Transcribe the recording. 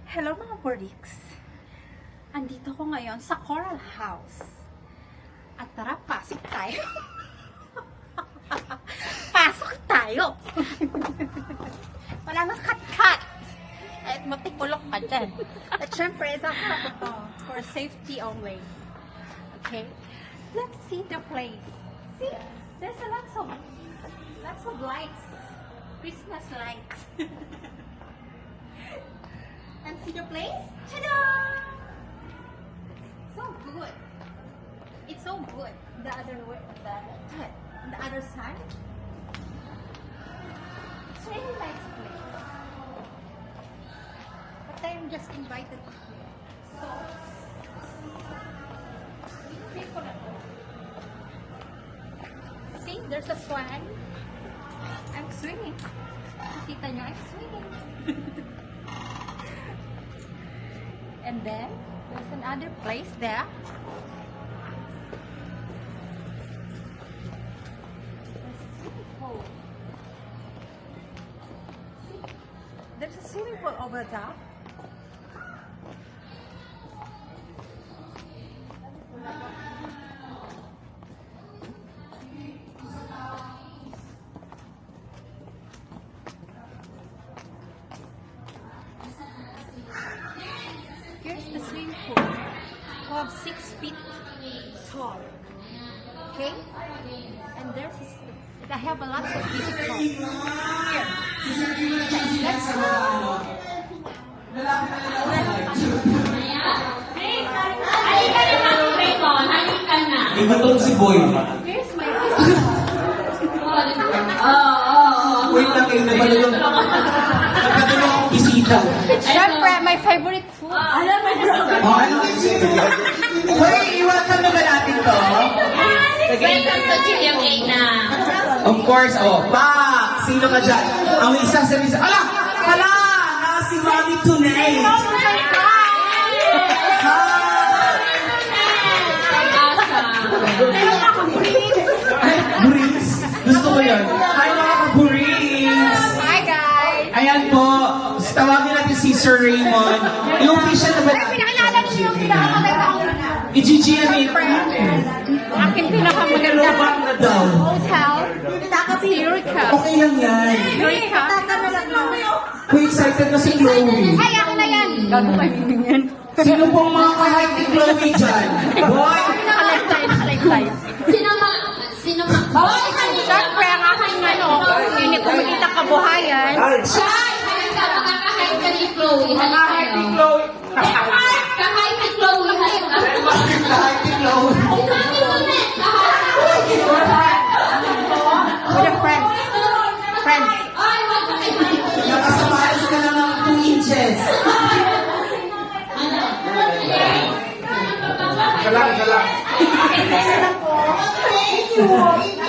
Hello mga Borics! Andito ko ngayon sa Coral House. At tara, pasok tayo. Pasok tayo! Wala nang cut-cut. At matikulok pa dyan. At syempre, sa harap ito. For safety only. Okay? Let's see the place. See? There's a lots of lights. Christmas lights. And see the place? Ta-da! So good. It's so good. The other side. It's really nice place. But I'm just invited here. So, people at home. See, there's a swan. I'm swinging. Kita nyo, I'm swinging. And then, there's another place there. There's a swimming pool over there. Here's the swimming pool. Of 6 feet tall. Okay? And there's I have a lot of visitors. Here. Let's go. Iba si Boy. Here's my visitor. Wait lang kayo na pala yung nakadalo akong bisita. Siyempre, my favorite food. Alam mo, Ano kayo? Hoy, iwatan na ba natin to? Welcome to GMA na. Of course, sino ka dyan? Ang isa sa isa. Hala! Na si Mami Tunay! Burings? Gusto ko yun. Hi mga ka-burings! Hi guys! Ayan po, tawagin natin si Sir Raymond. Yung official na ba natin? Pinakilala niyo yung pinakamaganda I-GGMA pa natin. aking pinakamaganda Pinalabang na daw. hotel. Si Eureka. Okay lang yan. Eureka. Kung excited na si Chloe. Ay, ako na yan. Gago pa yung yan. Sino pong mga ka-hype ni Chloe dyan? Boy! Nakalive tayo. Sino ma? Siyempre, ang aking hindi ko makita kabuhayan. Siya! Halika ka, makakahype ka ni Chloe. Halika Ka-hype ni kayo. Chloe. Kahype ni Chloe. Halika. Ka-hype ni Chloe. Si Mami Lunet. With the friends. Friends. Ay, wag ka kay Mami. Nakasamalas ka lang ng 2 inches. Ano? Kalang. Thank you.